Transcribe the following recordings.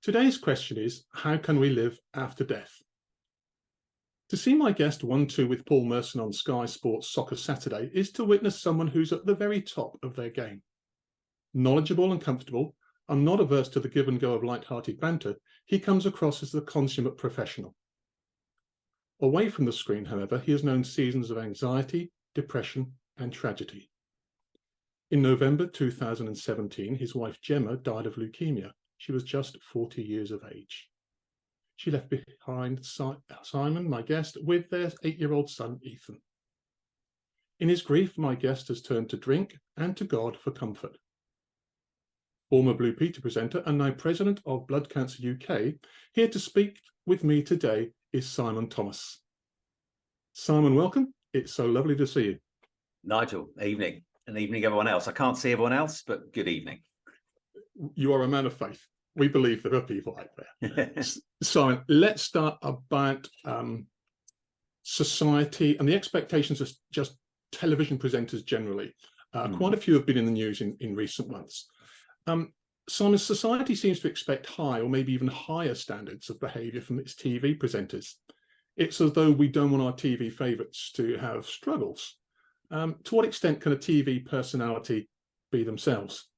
Today's question is, how can we live after death? To see my guest 1-2 with Paul Merson on Sky Sports Soccer Saturday is to witness someone who's at the very top of their game. Knowledgeable and comfortable, and not averse to the give and go of light-hearted banter, he comes across as the consummate professional. Away from the screen, however, he has known seasons of anxiety, depression, and tragedy. In November 2017, his wife Gemma died of leukemia. She was just 40 years of age. She left behind Simon, my guest, with their 8-year-old son, Ethan. In his grief, my guest has turned to drink and to God for comfort. Former Blue Peter presenter and now president of Blood Cancer UK, here to speak with me today is Simon Thomas. Simon, welcome. It's so lovely to see you. Nigel, evening. And evening, everyone else. I can't see everyone else, but good evening. You are a man of faith. We believe there are people out there. Simon, let's start about society and the expectations of just television presenters generally. Quite a few have been in the news in recent months. Simon, society seems to expect high or maybe even higher standards of behaviour from its TV presenters. It's as though we don't want our TV favourites to have struggles. To what extent can a TV personality be themselves?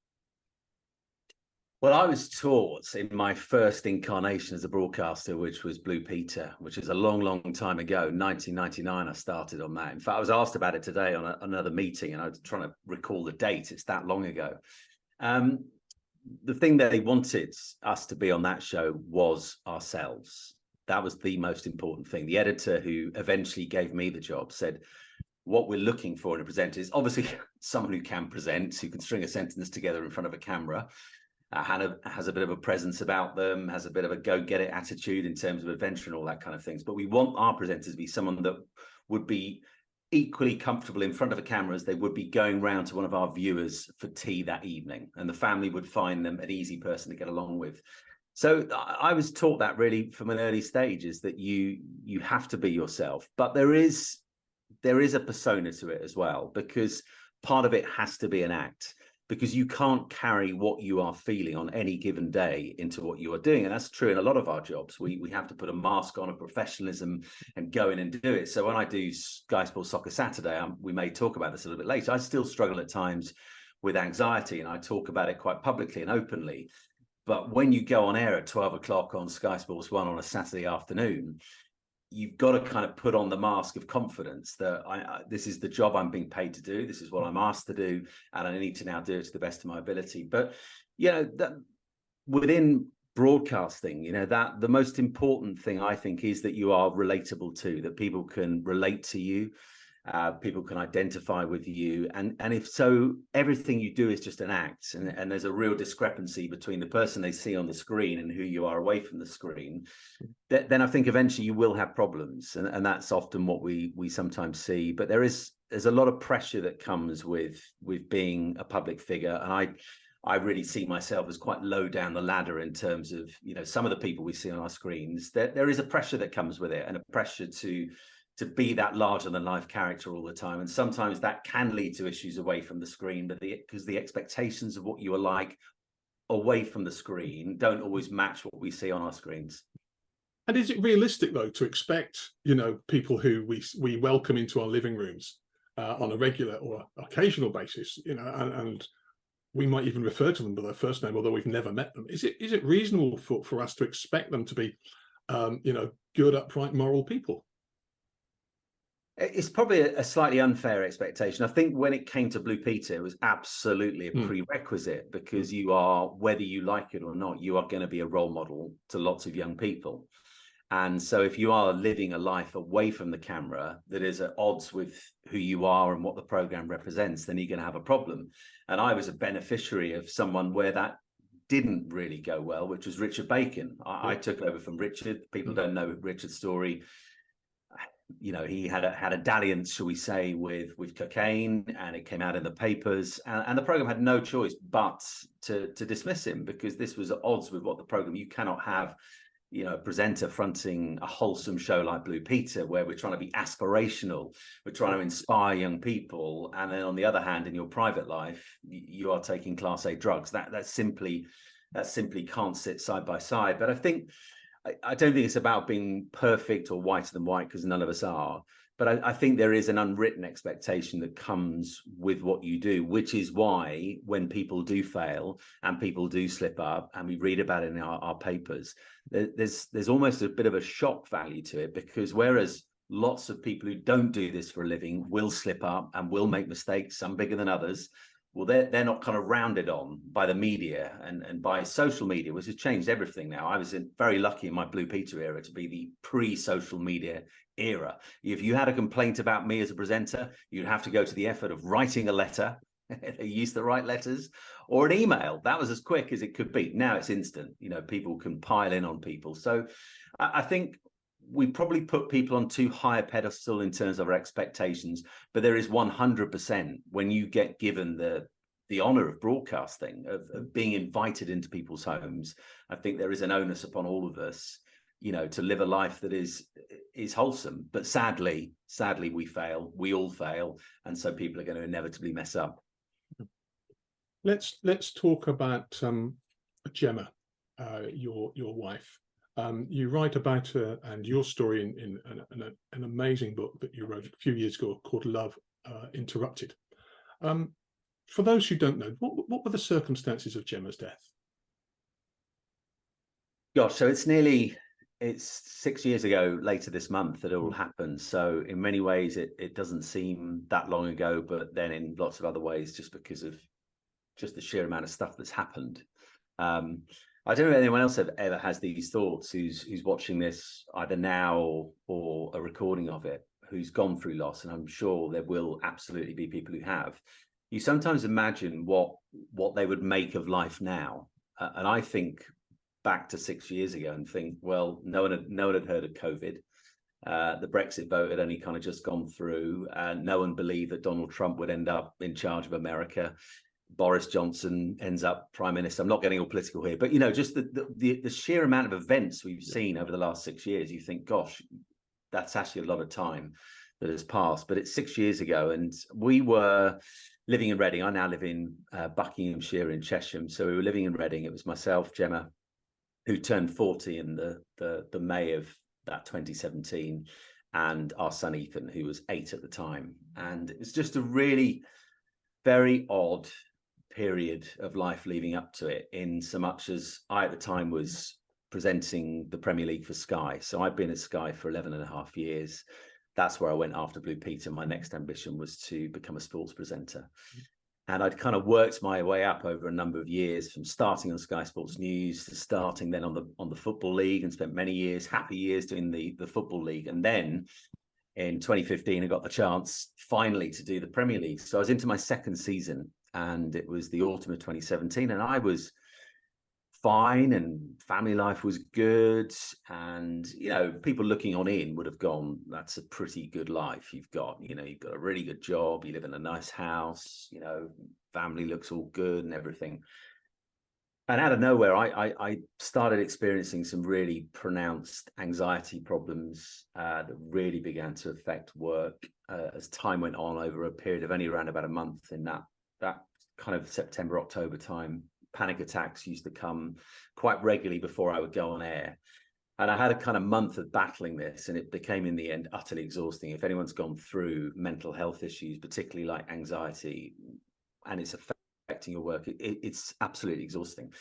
Well, I was taught in my first incarnation as a broadcaster, which was Blue Peter, which is a long, long time ago, 1999, I started on that. In fact, I was asked about it today on another meeting, and I was trying to recall the date. It's that long ago. The thing that they wanted us to be on that show was ourselves. That was the most important thing. The editor who eventually gave me the job said, what we're looking for in a presenter is obviously someone who can present, who can string a sentence together in front of a camera, has a bit of a presence about them, has a bit of a go-get-it attitude in terms of adventure and all that kind of things. But we want our presenters to be someone that would be equally comfortable in front of a camera as they would be going round to one of our viewers for tea that evening, and the family would find them an easy person to get along with. So I was taught that really from an early stage, is that you have to be yourself, but there is a persona to it as well, because part of it has to be an act, because you can't carry what you are feeling on any given day into what you are doing. And that's true in a lot of our jobs. We have to put a mask on of professionalism and go in and do it. So when I do Sky Sports Soccer Saturday, we may talk about this a little bit later, I still struggle at times with anxiety, and I talk about it quite publicly and openly. But when you go on air at 12 o'clock on Sky Sports 1 on a Saturday afternoon, you've got to kind of put on the mask of confidence that this is the job I'm being paid to do. This is what I'm asked to do, and I need to now do it to the best of my ability. But, that within broadcasting, that the most important thing, I think, is that you are relatable to, that people can relate to you, people can identify with you. And if so, everything you do is just an act. And there's a real discrepancy between the person they see on the screen and who you are away from the screen. Then I think eventually you will have problems. And that's often what we sometimes see. But there's a lot of pressure that comes with being a public figure. And I really see myself as quite low down the ladder in terms of, some of the people we see on our screens. There is a pressure that comes with it, and a pressure to be that larger than life character all the time. And sometimes that can lead to issues away from the screen, but because the expectations of what you are like away from the screen don't always match what we see on our screens. And is it realistic, though, to expect, people who we welcome into our living rooms on a regular or occasional basis, and we might even refer to them by their first name, although we've never met them. Is it reasonable for us to expect them to be, good, upright, moral people? It's probably a slightly unfair expectation. I think when it came to Blue Peter, it was absolutely a prerequisite, because you are, whether you like it or not, you are going to be a role model to lots of young people. And so if you are living a life away from the camera that is at odds with who you are and what the program represents, then you're going to have a problem. And I was a beneficiary of someone where that didn't really go well, which was Richard Bacon. I took over from Richard. People don't know Richard's story. He had a dalliance, shall we say, with cocaine, and it came out in the papers, and the program had no choice but to dismiss him, because this was at odds with what the program. You cannot have, a presenter fronting a wholesome show like Blue Peter, where we're trying to be aspirational, we're trying to inspire young people, and then on the other hand, in your private life, you are taking Class A drugs. That's simply that simply can't sit side by side. But I don't think it's about being perfect or whiter than white, because none of us are. But I think there is an unwritten expectation that comes with what you do, which is why when people do fail and people do slip up, and we read about it in our papers, there's almost a bit of a shock value to it, because whereas lots of people who don't do this for a living will slip up and will make mistakes, some bigger than others, well, they're not kind of rounded on by the media and by social media, which has changed everything now. I was very lucky in my Blue Peter era to be the pre-social media era. If you had a complaint about me as a presenter, you'd have to go to the effort of writing a letter, they used the right letters, or an email. That was as quick as it could be. Now it's instant. You know, people can pile in on people. So I think we probably put people on too high a pedestal in terms of our expectations, but there is 100% when you get given the honor of broadcasting, of being invited into people's homes. I think there is an onus upon all of us, you know, to live a life that is wholesome. But sadly, we fail. We all fail, and so people are going to inevitably mess up. Let's talk about Gemma, your wife. You write about her and your story in an amazing book that you wrote a few years ago called Love Interrupted. For those who don't know, what were the circumstances of Gemma's death? Gosh, so it's 6 years ago later this month that it all happened. So in many ways, it doesn't seem that long ago, but then in lots of other ways, just because of just the sheer amount of stuff that's happened. I don't know if anyone else ever has these thoughts who's watching this either now or a recording of it, who's gone through loss, and I'm sure there will absolutely be people who have. You sometimes imagine what they would make of life now, and I think back to 6 years ago and think, well, no one had heard of COVID. The Brexit vote had only kind of just gone through, and no one believed that Donald Trump would end up in charge of America. Boris Johnson ends up prime minister. I'm not getting all political here, but you know, just the sheer amount of events we've seen over the last 6 years, you think, gosh, that's actually a lot of time that has passed. But it's 6 years ago, and we were living in Reading. I now live in Buckinghamshire in Chesham, so we were living in Reading. It was myself, Gemma, who turned 40 in the May of that 2017, and our son Ethan, who was 8 at the time. And it was just a really very odd period of life leading up to it, in so much as I at the time was presenting the Premier League for Sky. So I'd been at Sky for 11 and a half years. That's where I went after Blue Peter. My next ambition was to become a sports presenter. And I'd kind of worked my way up over a number of years, from starting on Sky Sports News to starting then on the Football League, and spent many years, happy years, doing the Football League. And then in 2015, I got the chance finally to do the Premier League. So I was into my second season, and it was the autumn of 2017, and I was fine, and family life was good. And, you know, people looking on in would have gone, that's a pretty good life you've got. You know, you've got a really good job, you live in a nice house, you know, family looks all good and everything. And out of nowhere, I started experiencing some really pronounced anxiety problems that really began to affect work as time went on, over a period of only around about a month. In that kind of September, October time, panic attacks used to come quite regularly before I would go on air. And I had a kind of month of battling this, and it became in the end utterly exhausting. If anyone's gone through mental health issues, particularly like anxiety, and it's affecting your work, it's absolutely exhausting.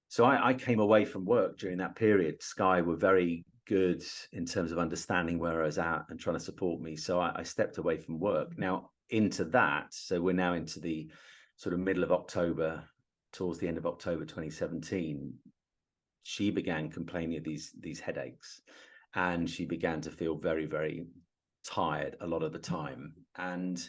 So I came away from work during that period. Sky were very good in terms of understanding where I was at and trying to support me. So I stepped away from work. Now into that, so we're now into the sort of middle of October, towards the end of October 2017, she began complaining of these headaches, and she began to feel very, very tired a lot of the time. And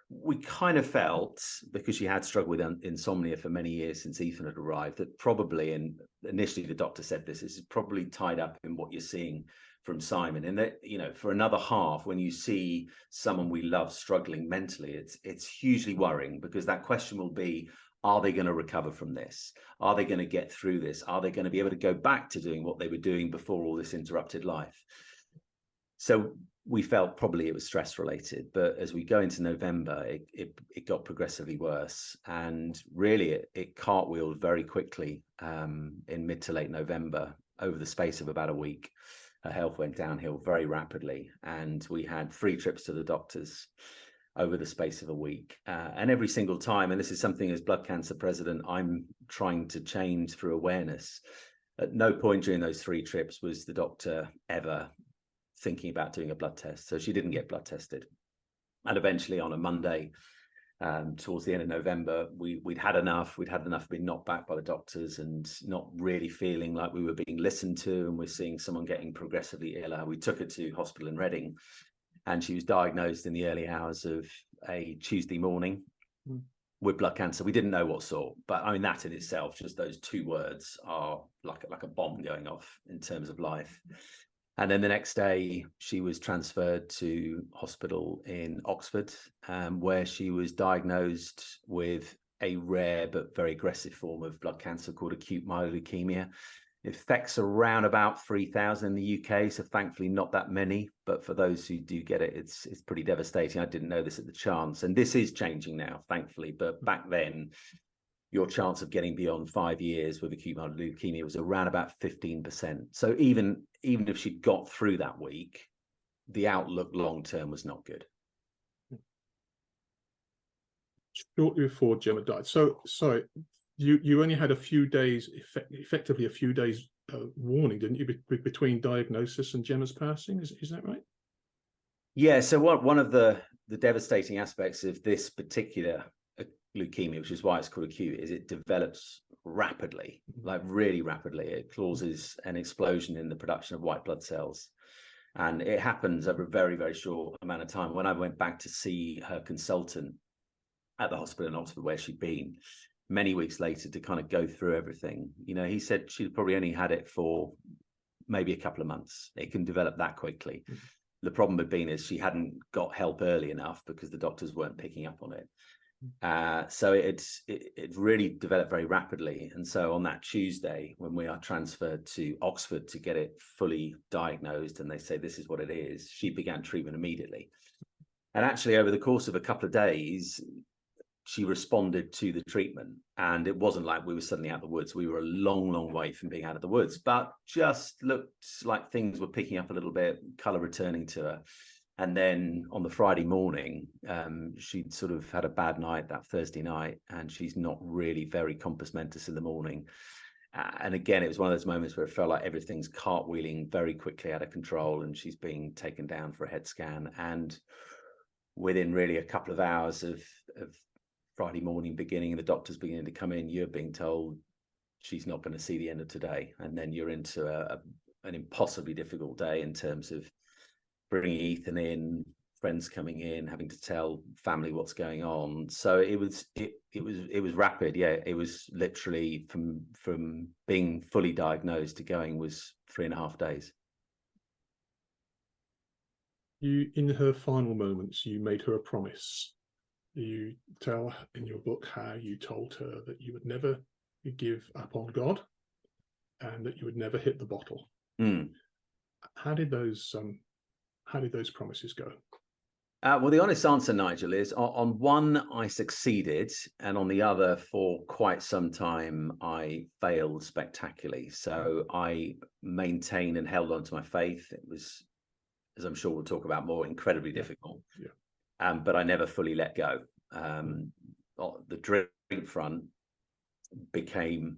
we kind of felt, because she had struggled with insomnia for many years since Ethan had arrived, that probably, and initially the doctor said this is probably tied up in what you're seeing from Simon. And that, you know, for another half, when you see someone we love struggling mentally, it's hugely worrying, because that question will be, are they going to recover from this? Are they going to get through this? Are they going to be able to go back to doing what they were doing before all this interrupted life? So we felt probably it was stress related, but as we go into November, it got progressively worse, and really it cartwheeled very quickly in mid to late November. Over the space of about a week, her health went downhill very rapidly, and we had 3 trips to the doctors over the space of a week. And every single time, and this is something as blood cancer president I'm trying to change through awareness, at no point during those 3 trips was the doctor ever thinking about doing a blood test. So she didn't get blood tested. And eventually on a Monday, towards the end of November, we'd had enough. We'd had enough being knocked back by the doctors and not really feeling like we were being listened to, and we're seeing someone getting progressively iller. We took her to hospital in Reading, and she was diagnosed in the early hours of a Tuesday morning with blood cancer. We didn't know what sort, but I mean, that in itself, just those 2 words are like a bomb going off in terms of life. And then the next day, she was transferred to hospital in Oxford, where she was diagnosed with a rare but very aggressive form of blood cancer called acute myeloid leukemia. It affects around about 3,000 in the UK, so thankfully not that many. But for those who do get it, it's pretty devastating. I didn't know this at the chance, and this is changing now, thankfully. But back then, your chance of getting beyond 5 years with acute myeloid leukemia was around about 15%. So even if she'd got through that week, the outlook long term was not good. Shortly before Gemma died. So sorry, you only had a few days, effectively a few days warning, didn't you, between diagnosis and Gemma's passing? Is that right? Yeah. So one of the devastating aspects of this particular leukemia, which is why it's called acute, is it develops rapidly, like really rapidly. It causes an explosion in the production of white blood cells, and it happens over a very, very short amount of time. When I went back to see her consultant at the hospital in Oxford where she'd been many weeks later to kind of go through everything, he said she'd probably only had it for maybe a couple of months. It can develop that quickly. The problem had been is she hadn't got help early enough because the doctors weren't picking up on it. So it really developed very rapidly. And so on that Tuesday, when we are transferred to Oxford to get it fully diagnosed, and they say this is what it is, she began treatment immediately. And actually, over the course of a couple of days, she responded to the treatment. And it wasn't like we were suddenly out of the woods. We were a long, long way from being out of the woods, but just looked like things were picking up a little bit, colour returning to her. And then on the Friday morning, she'd sort of had a bad night that Thursday night, and she's not really very compos mentis in the morning. And again, it was one of those moments where it felt like everything's cartwheeling very quickly out of control, and she's being taken down for a head scan. And within really a couple of hours of Friday morning beginning, the doctors beginning to come in, you're being told she's not going to see the end of today. And then you're into an impossibly difficult day in terms of bringing Ethan in, friends coming in, having to tell family what's going on. So it was rapid. Yeah, it was literally from being fully diagnosed to going was 3.5 days. You, in her final moments, you made her a promise. You tell in your book how you told her that you would never give up on God and that you would never hit the bottle. How did those promises go? Well, the honest answer, Nigel, is on one, I succeeded, and on the other, for quite some time, I failed spectacularly. So I maintained and held on to my faith. It was, as I'm sure we'll talk about more, incredibly difficult. But I never fully let go. The drink front became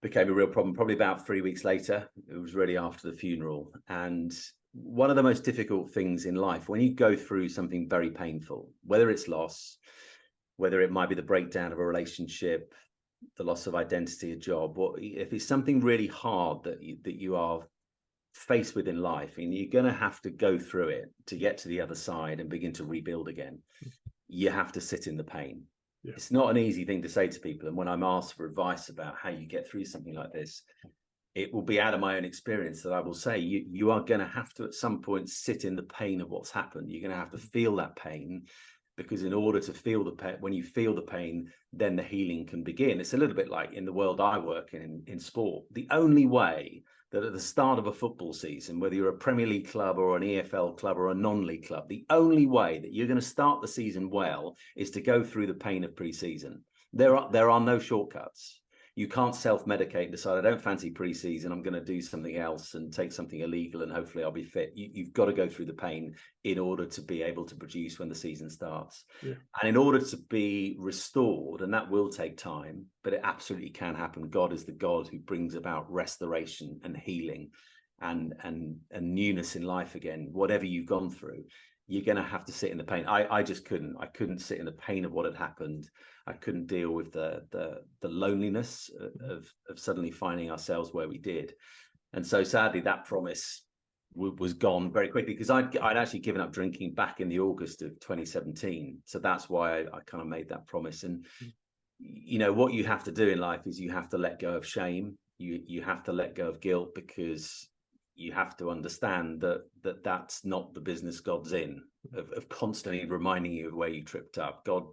a real problem probably about 3 weeks later. It was really after the funeral. And one of the most difficult things in life, when you go through something very painful, whether it's loss, whether it might be the breakdown of a relationship, the loss of identity, a job, or if it's something really hard that you are faced with in life, and you're going to have to go through it to get to the other side and begin to rebuild again, you have to sit in the pain. It's not an easy thing to say to people. And when I'm asked for advice about how you get through something like this, it will be out of my own experience that I will say you are going to have to at some point sit in the pain of what's happened. You're going to have to feel that pain, because in order to feel the pain, when you feel the pain, then the healing can begin. It's a little bit like in the world I work in sport. The only way that at the start of a football season, whether you're a Premier League club or an EFL club or a non-league club, the only way that you're going to start the season well is to go through the pain of pre-season. There are no shortcuts. You can't self-medicate and decide, I don't fancy pre-season, I'm going to do something else and take something illegal and hopefully I'll be fit. You've got to go through the pain in order to be able to produce when the season starts. Yeah. And in order to be restored, and that will take time, but it absolutely can happen. God is the God who brings about restoration and healing and newness in life again. Whatever you've gone through, you're going to have to sit in the pain. I just couldn't. I couldn't sit in the pain of what had happened. I couldn't deal with the loneliness of suddenly finding ourselves where we did. And so sadly, that promise was gone very quickly, because I'd actually given up drinking back in the August of 2017. So that's why I kind of made that promise. And, you know, what you have to do in life is you have to let go of shame. You have to let go of guilt, because you have to understand that that's not the business God's in, of constantly reminding you of where you tripped up. God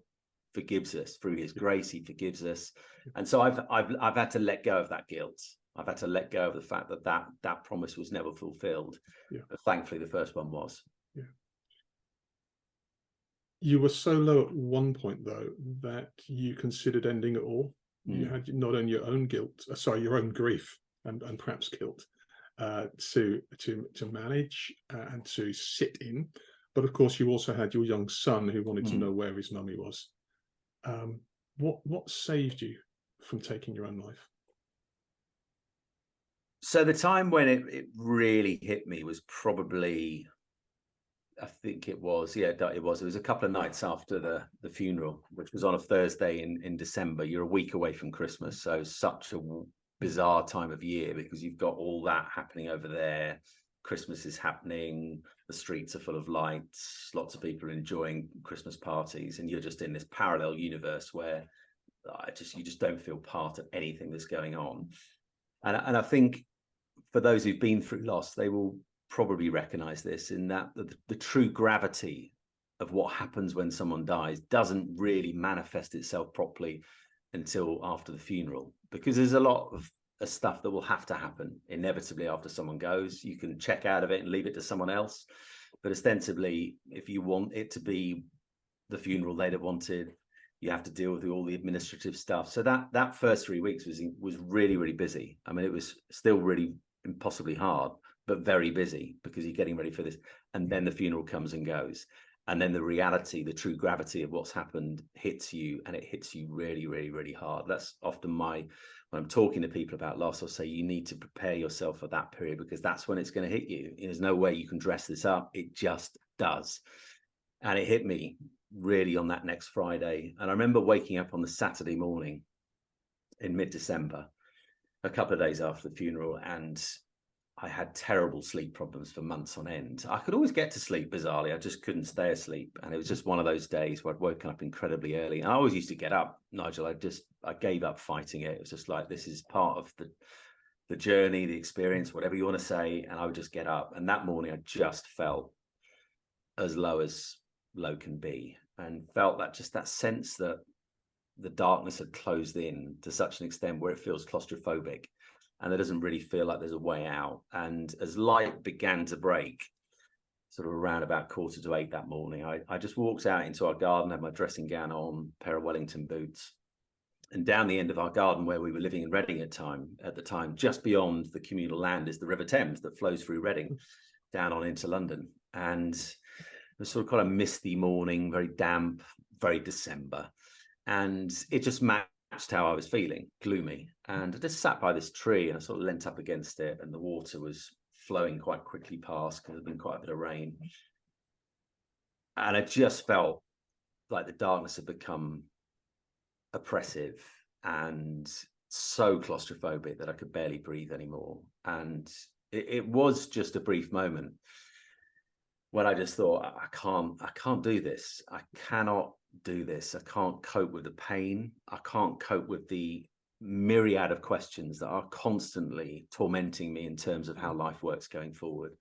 forgives us through his grace. He forgives us. And so I've had to let go of that guilt. I've had to let go of the fact that promise was never fulfilled. Yeah. But thankfully the first one was. Yeah. You were so low at one point, though, that you considered ending it all. You had not only your own guilt, your own grief and perhaps guilt to manage and to sit in, but of course you also had your young son who wanted to know where his mummy was. What saved you from taking your own life? So the time when it really hit me was probably, I think it was a couple of nights after the funeral, which was on a Thursday in December. You're a week away from Christmas, so such a bizarre time of year, because you've got all that happening over there. Christmas is happening, the streets are full of lights, lots of people are enjoying Christmas parties, and you're just in this parallel universe where you just don't feel part of anything that's going on. And I think for those who've been through loss, they will probably recognize this, in that the true gravity of what happens when someone dies doesn't really manifest itself properly until after the funeral, because there's a lot of stuff that will have to happen inevitably after someone goes. You can check out of it and leave it to someone else, but ostensibly, if you want it to be the funeral they'd have wanted, you have to deal with all the administrative stuff. So that first 3 weeks was really, really busy. I mean, it was still really impossibly hard, but very busy, because you're getting ready for this. And then the funeral comes and goes. And then the reality, the true gravity of what's happened hits you, and it hits you really, really, really hard. That's often when I'm talking to people about loss, I'll say you need to prepare yourself for that period, because that's when it's going to hit you. There's no way you can dress this up. It just does. And it hit me really on that next Friday. And I remember waking up on the Saturday morning in mid-December, a couple of days after the funeral, and I had terrible sleep problems for months on end. I could always get to sleep, bizarrely. I just couldn't stay asleep. And it was just one of those days where I'd woken up incredibly early. And I always used to get up, Nigel. I gave up fighting it. It was just like, this is part of the journey, the experience, whatever you want to say. And I would just get up. And that morning, I just felt as low can be, and felt that sense that the darkness had closed in to such an extent where it feels claustrophobic, and it doesn't really feel like there's a way out. And as light began to break, sort of around about 7:45 that morning, I just walked out into our garden, had my dressing gown on, pair of Wellington boots, and down the end of our garden, where we were living in Reading at the time, just beyond the communal land is the River Thames that flows through Reading down on into London. And it was sort of quite a misty morning, very damp, very December. And it just matched how I was feeling, gloomy. And I just sat by this tree and I sort of leant up against it, and the water was flowing quite quickly past because there'd been quite a bit of rain. And I just felt like the darkness had become oppressive and so claustrophobic that I could barely breathe anymore. And it was just a brief moment when I just thought, I can't do this. I cannot do this. I can't cope with the pain. I can't cope with the myriad of questions that are constantly tormenting me in terms of how life works going forward.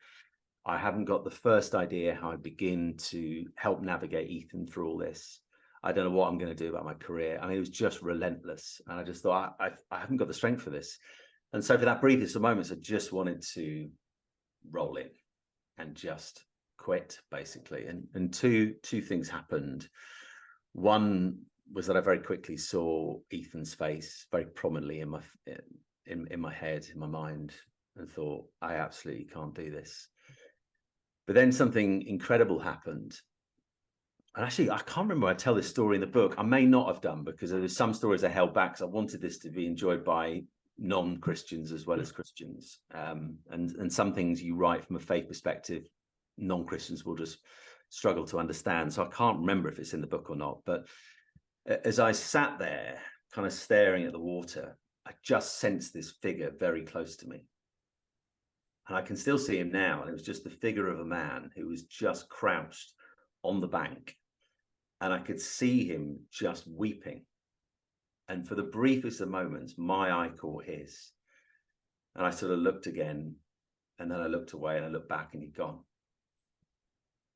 I haven't got the first idea how I begin to help navigate Ethan through all this. I don't know what I'm going to do about my career. I mean, it was just relentless. And I just thought, I haven't got the strength for this. And so for that briefest of moments, I just wanted to roll in and just quit, basically. And two things happened. One was that I very quickly saw Ethan's face very prominently in my head, in my mind, and thought, I absolutely can't do this. But then something incredible happened. And actually, I can't remember I tell this story in the book. I may not have done, because there were some stories I held back, because I wanted this to be enjoyed by non-Christians as well as Christians. And some things you write from a faith perspective, non-Christians will just struggle to understand. So I can't remember if it's in the book or not. But as I sat there kind of staring at the water, I just sensed this figure very close to me. And I can still see him now. And it was just the figure of a man who was just crouched on the bank. And I could see him just weeping. And for the briefest of moments, my eye caught his. And I sort of looked again. And then I looked away and I looked back and he'd gone.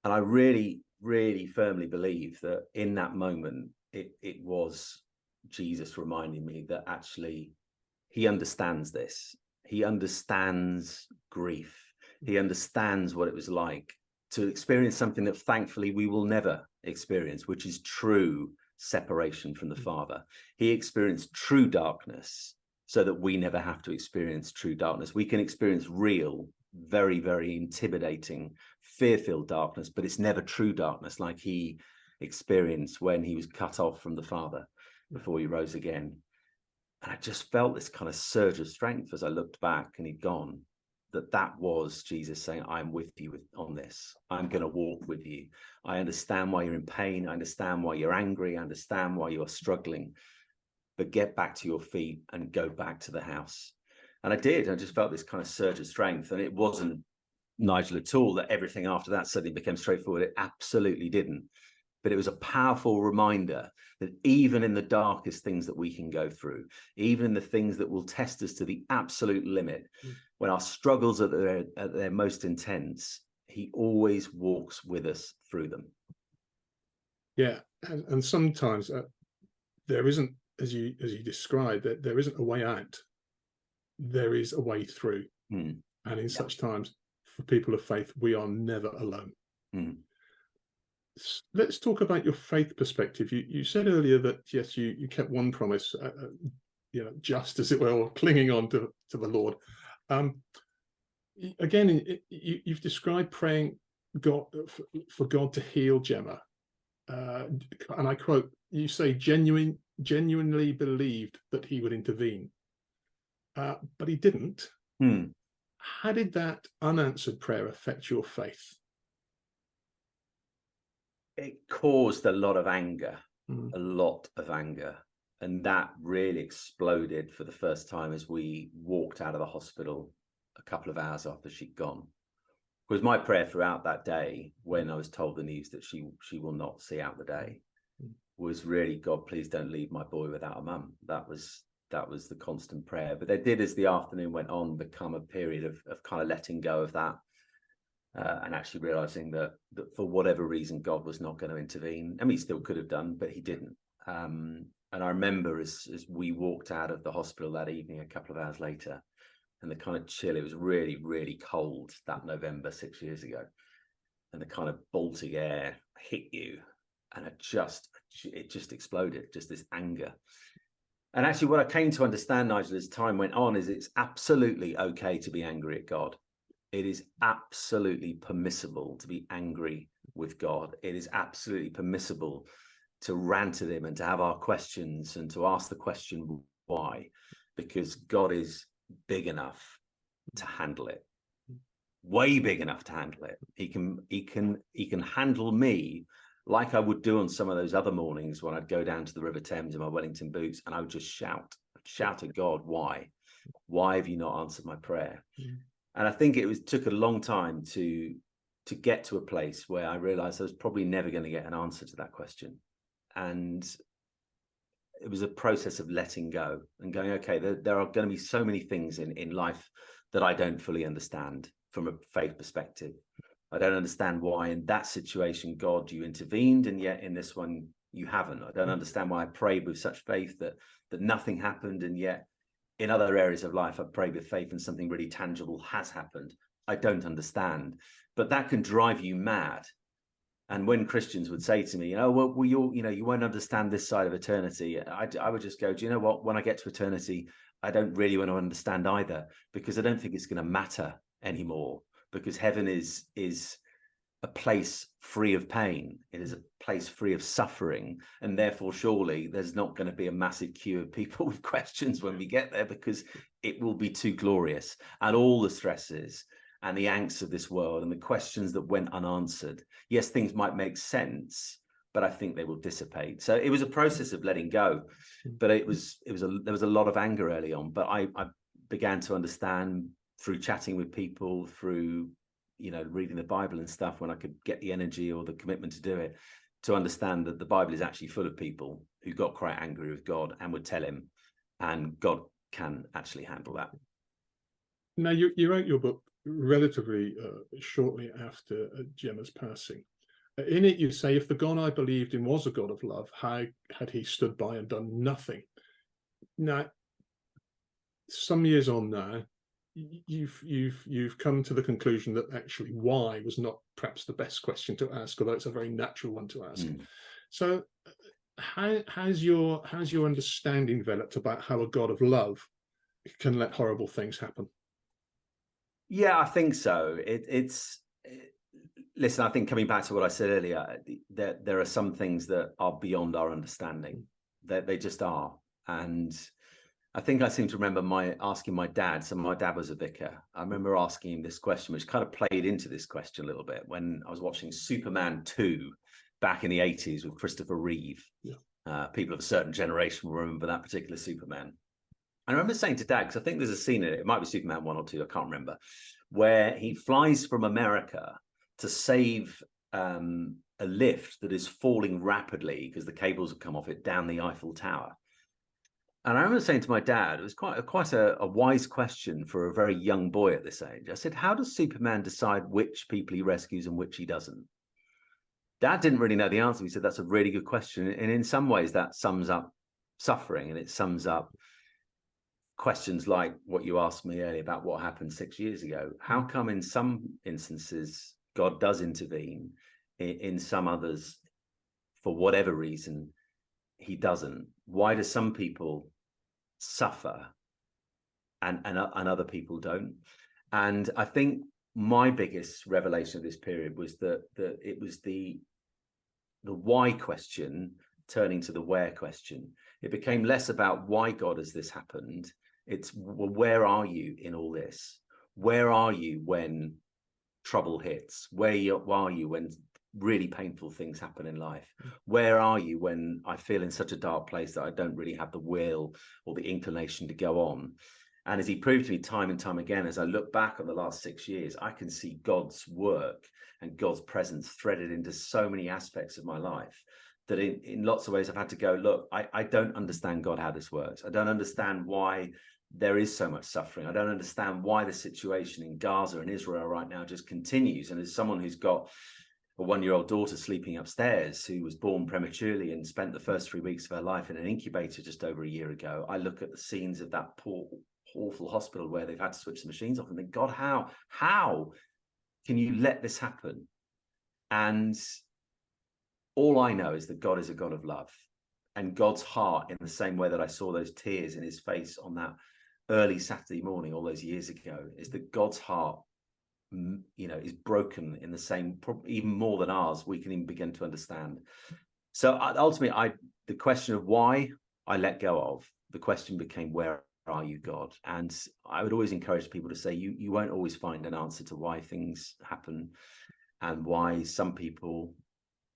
And I really, really firmly believe that in that moment, it was Jesus reminding me that actually he understands this. He understands grief. He understands what it was like to experience something that thankfully we will never experience, which is true separation from the Father. He experienced true darkness so that we never have to experience true darkness. We can experience real, very, very intimidating, fear-filled darkness, but it's never true darkness like he experienced when he was cut off from the Father before he rose again. And I just felt this kind of surge of strength as I looked back and he'd gone, that was Jesus saying, I'm with you on this. I'm going to walk with you. I understand why you're in pain. I understand why you're angry. I understand why you're struggling. But get back to your feet and go back to the house. And I did. I just felt this kind of surge of strength. And it wasn't, Nigel, at all that everything after that suddenly became straightforward. It absolutely didn't. But it was a powerful reminder that even in the darkest things that we can go through, even in the things that will test us to the absolute limit, when our struggles are at their most intense, he always walks with us through them. Yeah, and sometimes there isn't, as you described, that there isn't a way out. There is a way through. And in such times, for people of faith, we are never alone. Let's talk about your faith perspective. You said earlier that, yes, you kept one promise, just as it were, or clinging on to the Lord. Again, you've described praying God for God to heal Gemma. And I quote, you say genuinely believed that he would intervene. But he didn't. How did that unanswered prayer affect your faith? It caused a lot of anger, a lot of anger. And that really exploded for the first time as we walked out of the hospital a couple of hours after she'd gone. Because my prayer throughout that day, when I was told the news that she will not see out the day, was really, God, please don't leave my boy without a mum. That was the constant prayer. But there did, as the afternoon went on, become a period of kind of letting go of that. And actually realizing that for whatever reason, God was not going to intervene. I mean, he still could have done, but he didn't. And I remember as we walked out of the hospital that evening, a couple of hours later, and the kind of chill, it was really, really cold that November 6 years ago. And the kind of Baltic air hit you. And it just exploded, just this anger. And actually what I came to understand, Nigel, as time went on, is it's absolutely okay to be angry at God. It is absolutely permissible to be angry with God. It is absolutely permissible to rant at him and to have our questions and to ask the question why, because God is big enough to handle it, way big enough to handle it. He can handle me like I would do on some of those other mornings when I'd go down to the River Thames in my Wellington boots and I would just shout at God, why have you not answered my prayer? And I think took a long time to get to a place where I realized I was probably never going to get an answer to that question. And it was a process of letting go and going, okay, there are going to be so many things in life that I don't fully understand from a faith perspective. I don't understand why in that situation, God, you intervened, and yet in this one, you haven't. I don't understand why I prayed with such faith that nothing happened, and yet in other areas of life, I've prayed with faith and something really tangible has happened. I don't understand, but that can drive you mad. And when Christians would say to me, well, you won't understand this side of eternity, I would just go, do you know what? When I get to eternity, I don't really want to understand either, because I don't think it's going to matter anymore, because heaven is a place free of pain. It is a place free of suffering. And therefore, surely there's not going to be a massive queue of people with questions when we get there, because it will be too glorious. And all the stresses and the angst of this world and the questions that went unanswered. Yes, things might make sense, but I think they will dissipate. So it was a process of letting go, but there was a lot of anger early on. But I began to understand through chatting with people, through reading the Bible and stuff, when I could get the energy or the commitment to do it, to understand that the Bible is actually full of people who got quite angry with God and would tell him, and God can actually handle that. Now, you wrote your book relatively shortly after Gemma's passing. In it, you say, if the God I believed in was a God of love, how had he stood by and done nothing? Now, some years on now, you've come to the conclusion that actually why was not perhaps the best question to ask, although it's a very natural one to ask. So how's your understanding developed about how a God of love can let horrible things happen? Yeah, I think so. Listen, I think coming back to what I said earlier, there are some things that are beyond our understanding. They just are. And I think I seem to remember asking my dad. So my dad was a vicar. I remember asking him this question, which kind of played into this question a little bit, when I was watching Superman 2 back in the 80s with Christopher Reeve. Yeah. People of a certain generation will remember that particular Superman. I remember saying to Dad, because I think there's a scene in it might be Superman 1 or 2, I can't remember, where he flies from America to save a lift that is falling rapidly because the cables have come off it down the Eiffel Tower. And I remember saying to my dad, it was quite a wise question for a very young boy at this age. I said, how does Superman decide which people he rescues and which he doesn't? Dad didn't really know the answer. He said, that's a really good question. And in some ways that sums up suffering, and it sums up questions like what you asked me earlier about what happened 6 years ago. How come in some instances God does intervene, in some others, for whatever reason, he doesn't? Why do some people suffer and other people don't? And I think my biggest revelation of this period was that it was the why question turning to the where question. It became less about why God has this happened. It's, well, where are you in all this? Where are you when trouble hits? Where are you when really painful things happen in life? Where are you when I feel in such a dark place that I don't really have the will or the inclination to go on? And as he proved to me time and time again, as I look back at the last 6 years, I can see God's work and God's presence threaded into so many aspects of my life, that in lots of ways I've had to go, look, I don't understand, God, how this works. I don't understand why there is so much suffering. I don't understand why the situation in Gaza and Israel right now just continues. And as someone who's got a 1-year-old daughter sleeping upstairs, who was born prematurely and spent the first 3 weeks of her life in an incubator just over a year ago, I look at the scenes of that poor, awful hospital where they've had to switch the machines off and think, God, how can you let this happen? And all I know is that God is a God of love, and God's heart, in the same way that I saw those tears in his face on that early Saturday morning all those years ago, is that God's heart, is broken in the same, even more than ours, we can even begin to understand. So ultimately, the question of why I let go of, the question became, where are you, God? And I would always encourage people to say, you won't always find an answer to why things happen and why some people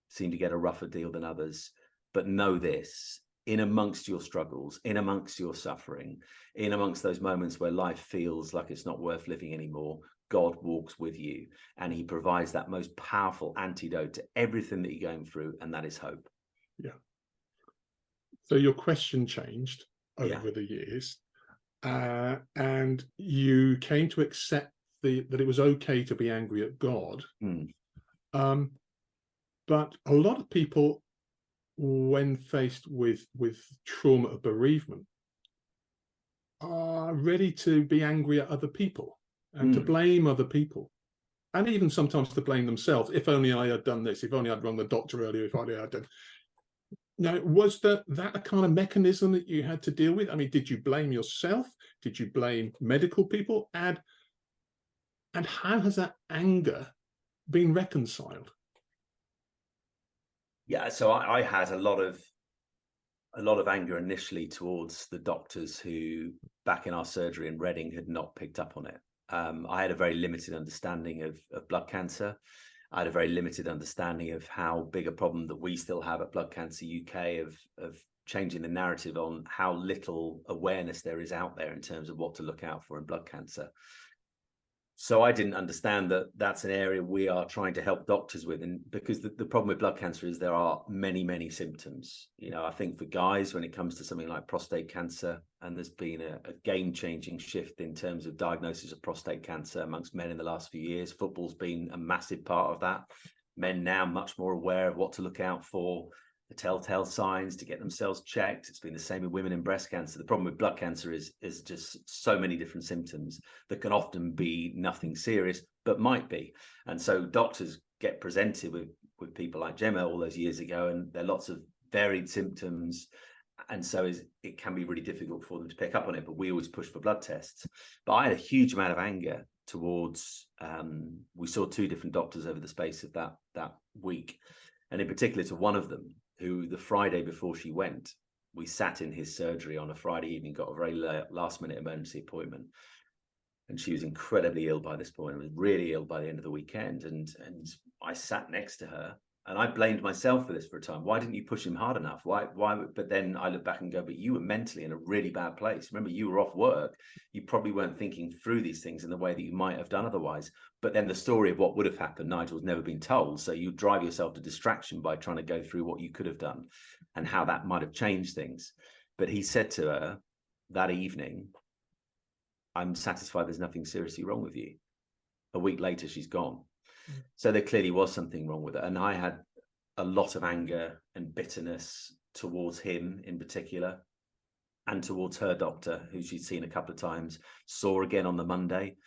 seem to get a rougher deal than others. But know this, in amongst your struggles, in amongst your suffering, in amongst those moments where life feels like it's not worth living anymore, God walks with you, and he provides that most powerful antidote to everything that you're going through, and that is hope. Yeah. So your question changed over the years, and you came to accept that it was okay to be angry at God. But a lot of people, when faced with trauma of bereavement, are ready to be angry at other people and to blame other people, and even sometimes to blame themselves. If only I had done this, if only I'd rung the doctor earlier, if only I'd done. Now, was that a kind of mechanism that you had to deal with? I mean, did you blame yourself? Did you blame medical people? And how has that anger been reconciled? Yeah, so I had a lot of anger initially towards the doctors who, back in our surgery in Reading, had not picked up on it. I had a very limited understanding of blood cancer. I had a very limited understanding of how big a problem that we still have at Blood Cancer UK of changing the narrative on how little awareness there is out there in terms of what to look out for in blood cancer. So I didn't understand that that's an area we are trying to help doctors with. And because the problem with blood cancer is there are many, many symptoms. You know, I think for guys, when it comes to something like prostate cancer, and there's been a game-changing shift in terms of diagnosis of prostate cancer amongst men in the last few years. Football's been a massive part of that. Men now much more aware of what to look out for, the telltale signs, to get themselves checked. It's been the same with women in breast cancer. The problem with blood cancer is just so many different symptoms that can often be nothing serious, but might be. And so doctors get presented with people like Gemma all those years ago, and there are lots of varied symptoms. And so it can be really difficult for them to pick up on it, but we always push for blood tests. But I had a huge amount of anger towards, we saw 2 different doctors over the space of that week. And in particular to one of them, who the Friday before she went, we sat in his surgery on a Friday evening, got a very last minute emergency appointment. And she was incredibly ill by this point. I was really ill by the end of the weekend. And I sat next to her, and I blamed myself for this for a time. Why didn't you push him hard enough? Why? But then I look back and go, but you were mentally in a really bad place. Remember, you were off work. You probably weren't thinking through these things in the way that you might have done otherwise. But then the story of what would have happened, Nigel's never been told. So you drive yourself to distraction by trying to go through what you could have done and how that might have changed things. But he said to her that evening, I'm satisfied there's nothing seriously wrong with you. A week later, she's gone. So there clearly was something wrong with it. And I had a lot of anger and bitterness towards him in particular, and towards her doctor, who she'd seen a couple of times, saw again on the Monday.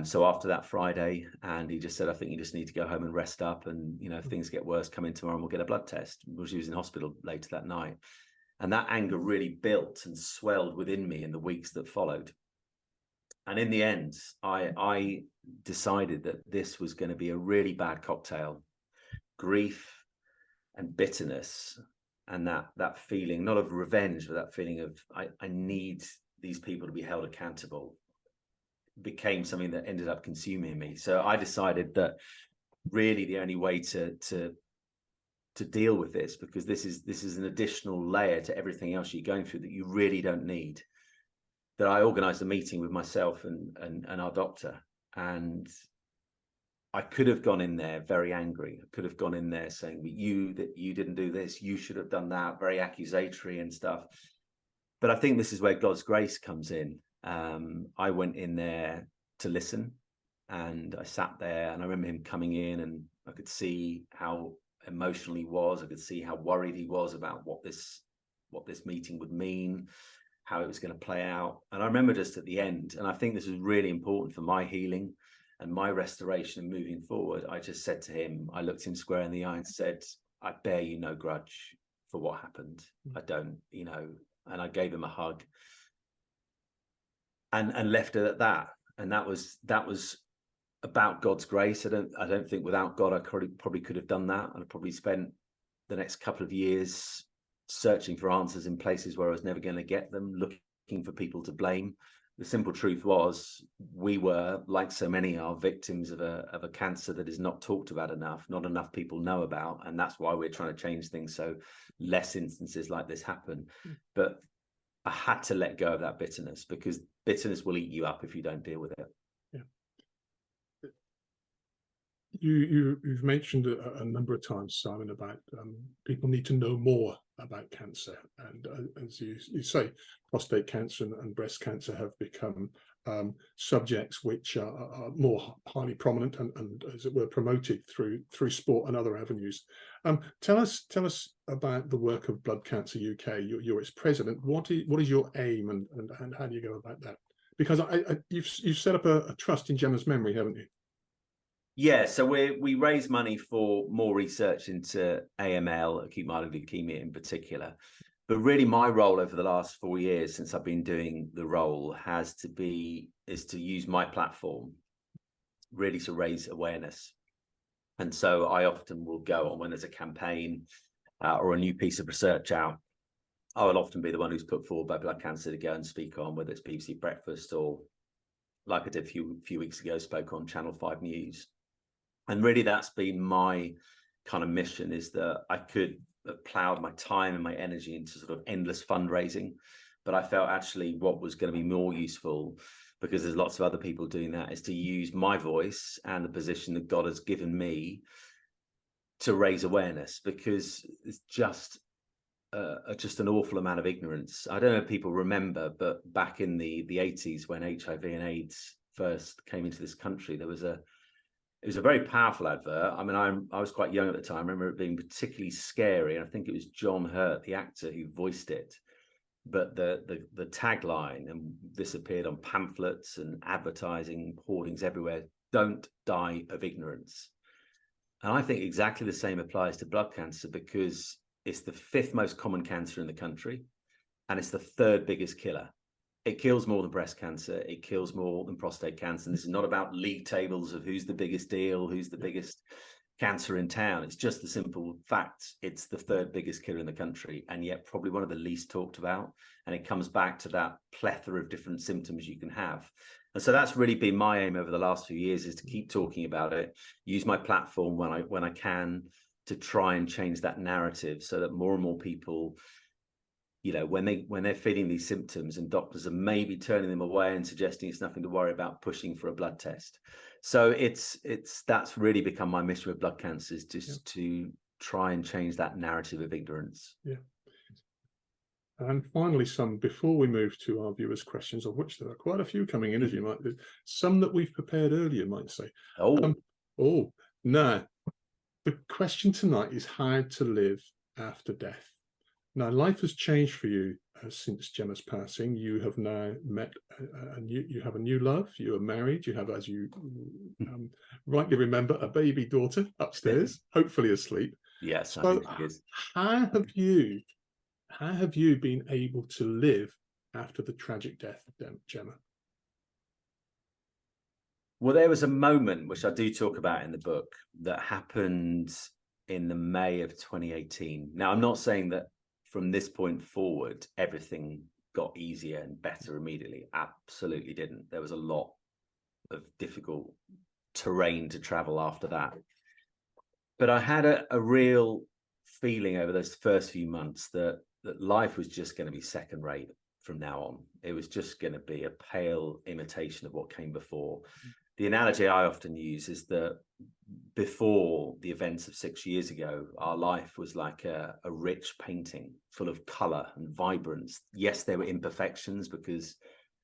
So after that Friday, and he just said, I think you just need to go home and rest up. And, you know, if things get worse, come in tomorrow and we'll get a blood test. Well, she was in hospital later that night. And that anger really built and swelled within me in the weeks that followed. And in the end, I decided that this was going to be a really bad cocktail. Grief and bitterness, and that feeling, not of revenge, but that feeling of I need these people to be held accountable, became something that ended up consuming me. So I decided that really the only way to deal with this, because this is an additional layer to everything else you're going through that you really don't need, that I organized a meeting with myself and our doctor. And I could have gone in there very angry. I could have gone in there saying, you didn't do this, you should have done that, very accusatory and stuff. But I think this is where God's grace comes in. I went in there to listen, and I sat there, and I remember him coming in, and I could see how emotional he was. I could see how worried he was about what this meeting would mean, how it was going to play out. And I remember just at the end, and I think this is really important for my healing and my restoration and moving forward, I just said to him, I looked him square in the eye and said, I bear you no grudge for what happened. I don't, and I gave him a hug and left it at that. And that was about God's grace. I don't think without God, I probably could have done that. I'd probably spent the next couple of years searching for answers in places where I was never going to get them, looking for people to blame. The simple truth was, we were, like so many are, victims of a cancer that is not talked about enough, not enough people know about, and that's why we're trying to change things so less instances like this happen. But I had to let go of that bitterness, because bitterness will eat you up if you don't deal with it. Yeah. You've mentioned a number of times, Simon, about people need to know more about cancer, and as you say, prostate cancer and breast cancer have become subjects which are more highly prominent and, as it were, promoted through sport and other avenues. Tell us about the work of Blood Cancer UK. You're its president. What is your aim, and how do you go about that? Because you've set up a trust in Gemma's memory, haven't you? Yeah, so we raise money for more research into AML, acute myeloid leukemia in particular. But really, my role over the last 4 years since I've been doing the role is to use my platform really to raise awareness. And so I often will go on when there's a campaign or a new piece of research out. I will often be the one who's put forward by Blood Cancer to go and speak on, whether it's BBC Breakfast or, like I did a few weeks ago, spoke on Channel 5 News. And really, that's been my kind of mission, is that I could have ploughed my time and my energy into sort of endless fundraising. But I felt actually what was going to be more useful, because there's lots of other people doing that, is to use my voice and the position that God has given me to raise awareness, because it's just an awful amount of ignorance. I don't know if people remember, but back in the 80s, when HIV and AIDS first came into this country, it was a very powerful advert. I mean, I was quite young at the time. I remember it being particularly scary. And I think it was John Hurt, the actor, who voiced it. But the tagline, and this appeared on pamphlets and advertising hoardings everywhere: "Don't die of ignorance." And I think exactly the same applies to blood cancer, because it's the 5th most common cancer in the country, and it's the 3rd biggest killer. It kills more than breast cancer. It kills more than prostate cancer. And this is not about league tables of who's the biggest deal, who's the biggest cancer in town. It's just the simple fact: it's the 3rd biggest killer in the country, and yet probably one of the least talked about. And it comes back to that plethora of different symptoms you can have. And so that's really been my aim over the last few years, is to keep talking about it, use my platform when I can, to try and change that narrative, so that more and more people, you know, when they're feeling these symptoms and doctors are maybe turning them away and suggesting it's nothing to worry about, pushing for a blood test. So that's really become my mission with blood cancer, is just to try and change that narrative of ignorance. Yeah. And finally, before we move to our viewers' questions, of which there are quite a few coming in, as you might, some that we've prepared earlier, might say. Now, the question tonight is how to live after death. Now, life has changed for you since Gemma's passing. You have now met you have a new love. You are married. You have, as you rightly remember, a baby daughter upstairs, hopefully asleep. Yes. So, I think she is. how have you been able to live after the tragic death of Gemma? Well, there was a moment, which I do talk about in the book, that happened in the May of 2018. Now, I'm not saying that from this point forward everything got easier and better immediately. Absolutely didn't. There was a lot of difficult terrain to travel after that. But I had a real feeling over those first few months that life was just going to be second rate from now on. It was just going to be a pale imitation of what came before. The analogy I often use is that before the events of 6 years ago, our life was like a rich painting full of color and vibrance. Yes, there were imperfections, because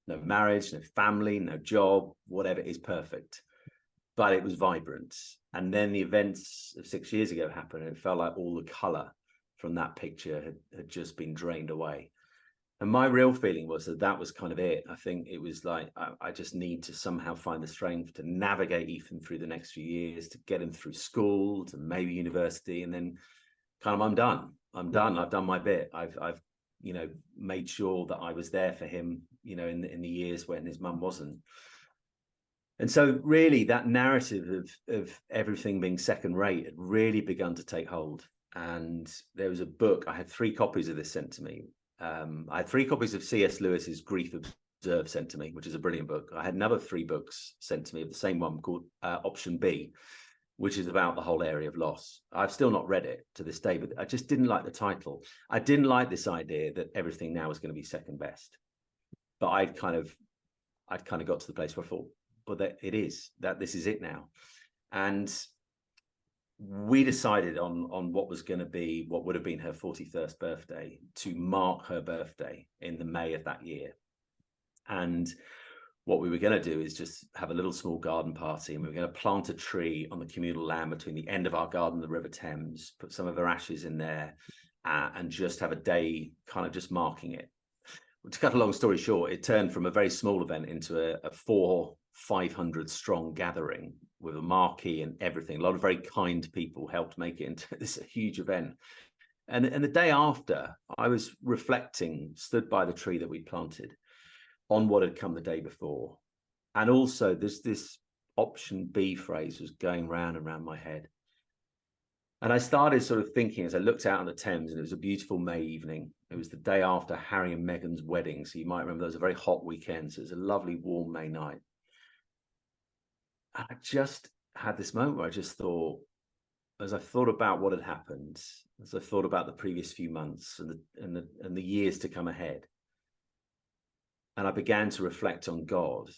no marriage, no family, no job, whatever is perfect, but it was vibrant. And then the events of 6 years ago happened, and it felt like all the color from that picture had just been drained away. And my real feeling was that was kind of it. I think it was like, I just need to somehow find the strength to navigate Ethan through the next few years, to get him through school, to maybe university, and then kind of I'm done. I've done my bit. I've made sure that I was there for him, in the years when his mum wasn't. And so really that narrative of everything being second rate had really begun to take hold. And there was a book, I had 3 copies of this sent to me. I had 3 copies of C.S. Lewis's Grief Observed sent to me, which is a brilliant book. I had another 3 books sent to me of the same one called Option B, which is about the whole area of loss. I've still not read it to this day, but I just didn't like the title. I didn't like this idea that everything now is going to be second best. But I'd kind of got to the place where I thought, but that this is it now. And we decided on what would have been her 41st birthday, to mark her birthday in the May of that year. And what we were going to do is just have a little small garden party, and we were going to plant a tree on the communal land between the end of our garden and the River Thames, put some of our ashes in there, and just have a day kind of just marking it. To cut a long story short, it turned from a very small event into a 400-500 strong gathering with a marquee and everything. A lot of very kind people helped make it into this huge event. And the day after, I was reflecting, stood by the tree that we planted, on what had come the day before. And also this option B phrase was going round and round my head. And I started sort of thinking as I looked out on the Thames, and it was a beautiful May evening. It was the day after Harry and Meghan's wedding. So you might remember that was a very hot weekend. So it was a lovely warm May night. And I just had this moment where I just thought, as I thought about what had happened, as I thought about the previous few months and the years to come ahead, and I began to reflect on God,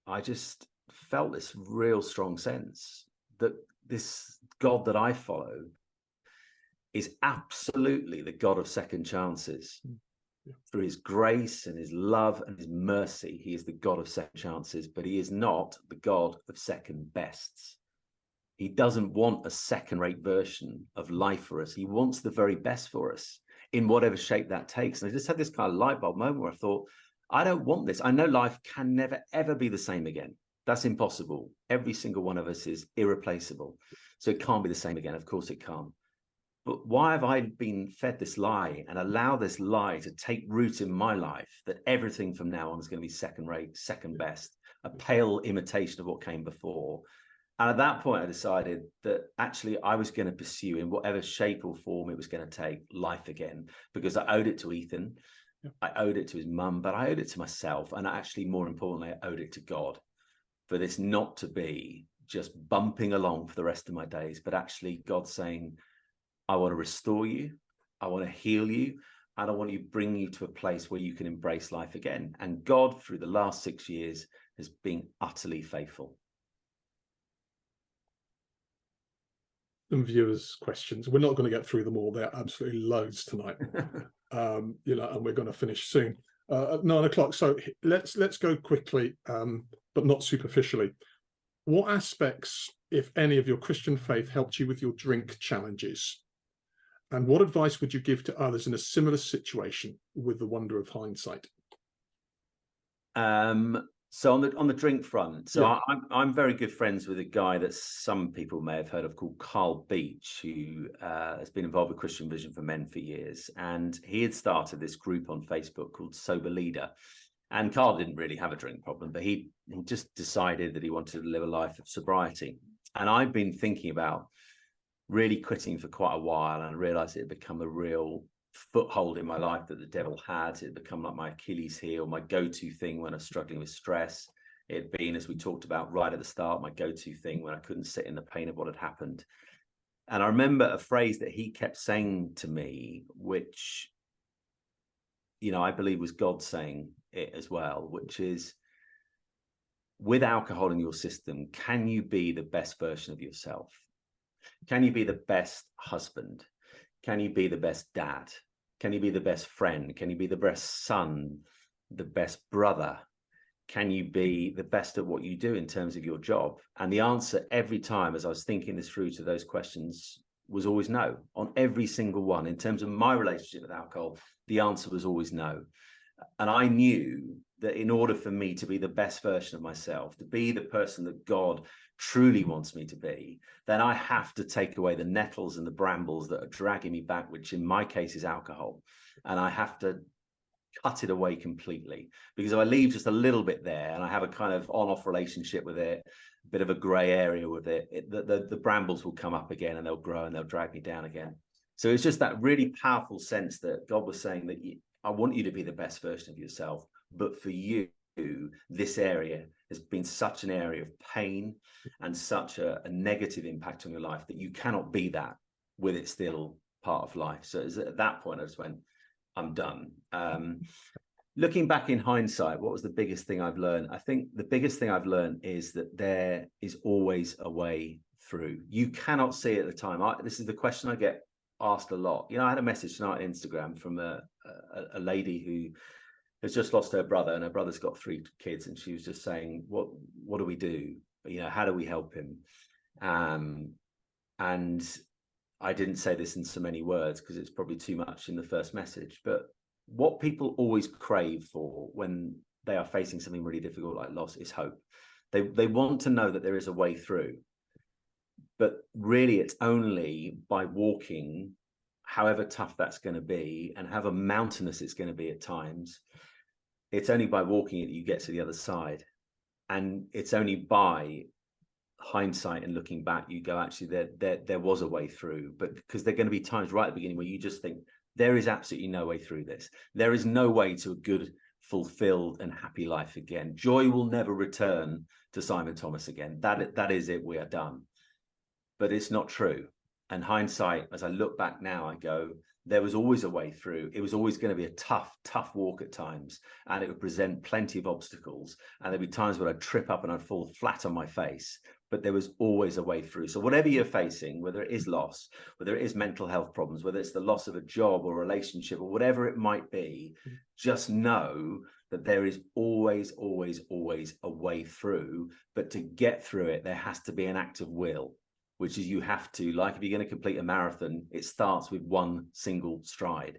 I just felt this real strong sense that this God that I follow is absolutely the God of second chances. Through his grace and his love and his mercy, he is the God of second chances, but he is not the God of second bests. He doesn't want a second-rate version of life for us. He wants the very best for us in whatever shape that takes. And I just had this kind of light bulb moment where I thought, I don't want this. I know life can never, ever be the same again. That's impossible. Every single one of us is irreplaceable. So it can't be the same again. Of course it can't. But why have I been fed this lie and allow this lie to take root in my life that everything from now on is going to be second rate, second best, a pale imitation of what came before? And at that point, I decided that actually I was going to pursue, in whatever shape or form it was going to take, life again, because I owed it to Ethan. I owed it to his mum, but I owed it to myself. And actually, more importantly, I owed it to God for this not to be just bumping along for the rest of my days, but actually God saying, I want to restore you. I want to heal you. And I want to bring you to a place where you can embrace life again. And God, through the last 6 years, has been utterly faithful. And viewers' questions. We're not going to get through them all. There are absolutely loads tonight. And we're going to finish soon at 9 o'clock. So let's go quickly, but not superficially. What aspects, if any, of your Christian faith helped you with your drink challenges? And what advice would you give to others in a similar situation with the wonder of hindsight? So on the drink front, so I'm very good friends with a guy that some people may have heard of called Carl Beach, who has been involved with Christian Vision for Men for years. And he had started this group on Facebook called Sober Leader. And Carl didn't really have a drink problem, but he just decided that he wanted to live a life of sobriety. And I've been thinking about really quitting for quite a while, and I realized it had become a real foothold in my life that the devil had. It had become like my Achilles heel, my go-to thing when I was struggling with stress. It had been, as we talked about right at the start, my go-to thing when I couldn't sit in the pain of what had happened. And I remember a phrase that he kept saying to me, which, I believe was God saying it as well, which is, with alcohol in your system, can you be the best version of yourself? Can you be the best husband? Can you be the best dad? Can you be the best friend? Can you be the best son, the best brother? Can you be the best at what you do in terms of your job? And the answer every time, as I was thinking this through to those questions, was always no. On every single one, in terms of my relationship with alcohol, the answer was always no. And I knew that in order for me to be the best version of myself, to be the person that God truly wants me to be, then I have to take away the nettles and the brambles that are dragging me back, which in my case is alcohol. And I have to cut it away completely, because if I leave just a little bit there and I have a kind of on-off relationship with it, a bit of a gray area with it, the brambles will come up again and they'll grow and they'll drag me down again. So it's just that really powerful sense that God was saying that I want you to be the best version of yourself, but for you, this area has been such an area of pain and such a negative impact on your life that you cannot be that with it still part of life. So at that point, I just went, I'm done. Looking back in hindsight, what was the biggest thing I've learned? I think the biggest thing I've learned is that there is always a way through. You cannot see it at the time. This is the question I get asked a lot. I had a message tonight on Instagram from a lady who has just lost her brother, and her brother's got 3 kids, and she was just saying, what do we do? You know, how do we help him? And I didn't say this in so many words because it's probably too much in the first message, but what people always crave for when they are facing something really difficult like loss is hope. They want to know that there is a way through, but really it's only by walking, however tough that's going to be and however mountainous it's going to be at times, it's only by walking it that you get to the other side. And it's only by hindsight and looking back you go, actually there was a way through. But because there are going to be times right at the beginning where you just think there is absolutely no way through this. There is no way to a good, fulfilled and happy life again. Joy will never return to Simon Thomas again. That is it. We are done. But it's not true. And hindsight, as I look back now, I go, there was always a way through. It was always going to be a tough walk at times, and it would present plenty of obstacles. And there'd be times where I'd trip up and I'd fall flat on my face, but there was always a way through. So whatever you're facing, whether it is loss, whether it is mental health problems, whether it's the loss of a job or relationship or whatever it might be, just know that there is always a way through. But to get through it, there has to be an act of will, which is you have to, like if you're going to complete a marathon, it starts with one single stride.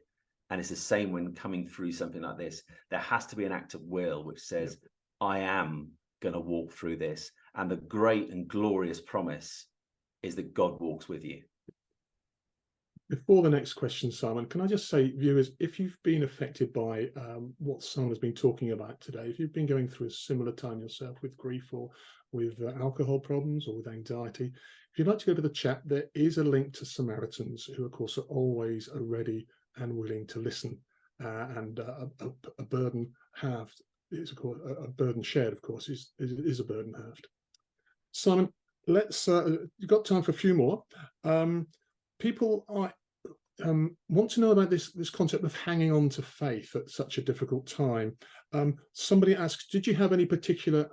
And it's the same when coming through something like this. There has to be an act of will which says, I am going to walk through this. And the great and glorious promise is that God walks with you. Before the next question, Simon, can I just say, viewers, if you've been affected by what Simon has been talking about today, if you've been going through a similar time yourself with grief or with alcohol problems or with anxiety, if you'd like to go to the chat, there is a link to Samaritans, who, of course, are always ready and willing to listen. And a burden halved is, of course, a burden shared, of course, is a burden halved. Simon, let's. You've got time for a few more. People want to know about this concept of hanging on to faith at such a difficult time. Somebody asks, did you have any particular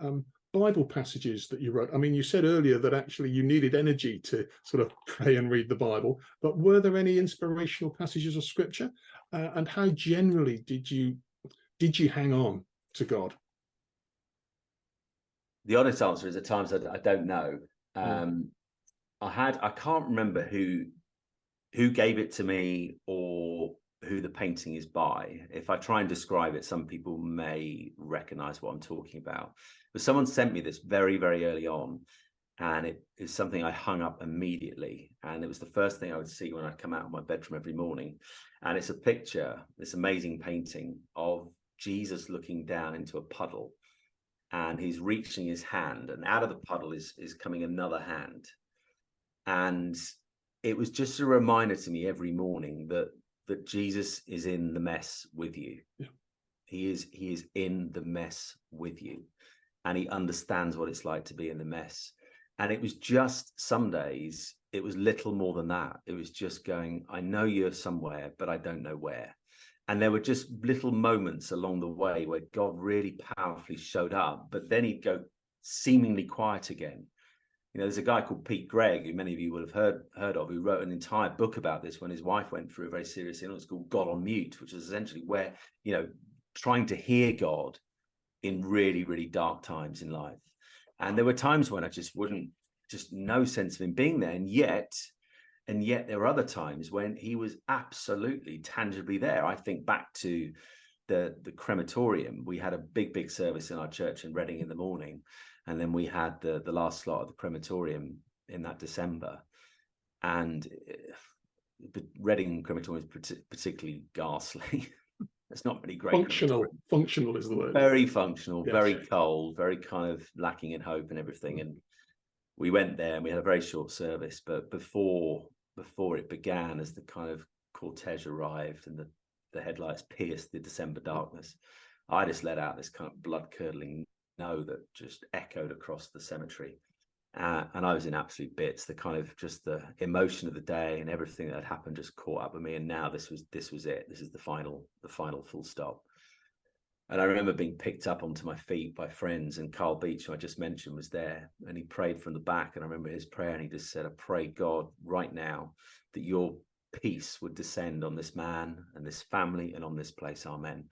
Bible passages that you wrote? I mean, you said earlier that actually you needed energy to sort of pray and read the Bible, but were there any inspirational passages of scripture? And how generally did you hang on to God? The honest answer is at times I don't know. I can't remember who gave it to me or who the painting is by. If I try and describe it, some people may recognize what I'm talking about. But someone sent me this very, very early on, and it is something I hung up immediately. And it was the first thing I would see when I come out of my bedroom every morning. And it's a picture, this amazing painting of Jesus looking down into a puddle, and he's reaching his hand, and out of the puddle is coming another hand. And it was just a reminder to me every morning that Jesus is in the mess with you. Yeah. He is in the mess with you, and he understands what it's like to be in the mess. And it was just some days, it was little more than that. It was just going, I know you're somewhere, but I don't know where. And there were just little moments along the way where God really powerfully showed up, but then he'd go seemingly quiet again. You know, there's a guy called Pete Greig, who many of you will have heard of, who wrote an entire book about this when his wife went through a very serious illness called God on Mute, which is essentially where, you know, trying to hear God in really, really dark times in life. And there were times when I just no sense of him being there. And yet there were other times when he was absolutely tangibly there. I think back to the crematorium. We had a big service in our church in Reading in the morning. And then we had the last slot of the crematorium in that December. And Reading crematorium is particularly ghastly. It's not really great. Functional is the word. Very functional, yes. Very cold, very kind of lacking in hope and everything. And we went there and we had a very short service. But before it began, as the kind of cortege arrived and the headlights pierced the December darkness, I just let out this kind of blood-curdling no that just echoed across the cemetery. And I was in absolute bits. The kind of just the emotion of the day and everything that had happened just caught up with me. And now this was it. This is the final full stop. And I remember being picked up onto my feet by friends, and Carl Beach, who I just mentioned, was there, and he prayed from the back. And I remember his prayer, and he just said, I pray, God, right now that your peace would descend on this man and this family and on this place. Amen.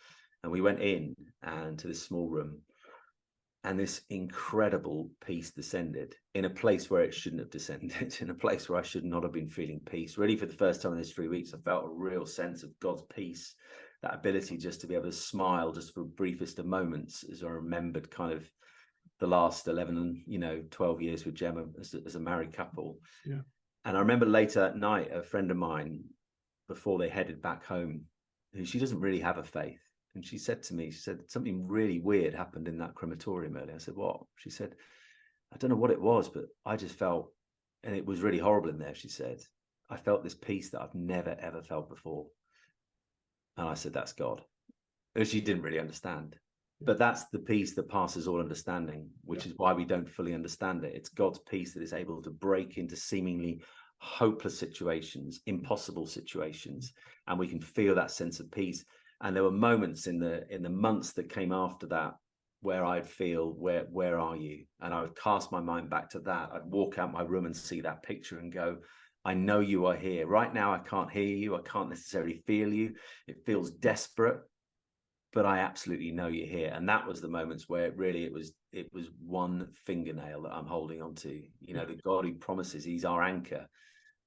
And we went in and to this small room, and this incredible peace descended in a place where it shouldn't have descended, in a place where I should not have been feeling peace. Really, for the first time in these 3 weeks, I felt a real sense of God's peace, that ability just to be able to smile just for briefest of moments, as I remembered kind of the last 11, 12 years with Gemma as a married couple. Yeah. And I remember later that night, a friend of mine, before they headed back home, who she doesn't really have a faith, and she said to me, she said, something really weird happened in that crematorium earlier. I said, what? She said, I don't know what it was, but I just felt, and it was really horrible in there, she said, I felt this peace that I've never, ever felt before. And I said, that's God. And she didn't really understand. But that's the peace that passes all understanding, which is why we don't fully understand it. It's God's peace that is able to break into seemingly hopeless situations, impossible situations, and we can feel that sense of peace. And there were moments in the months that came after that where I'd feel, where are you? And I would cast my mind back to that. I'd walk out my room and see that picture and go, I know you are here. Right now, I can't hear you. I can't necessarily feel you. It feels desperate, but I absolutely know you're here. And that was the moments where it was one fingernail that I'm holding on to. The God who promises, he's our anchor.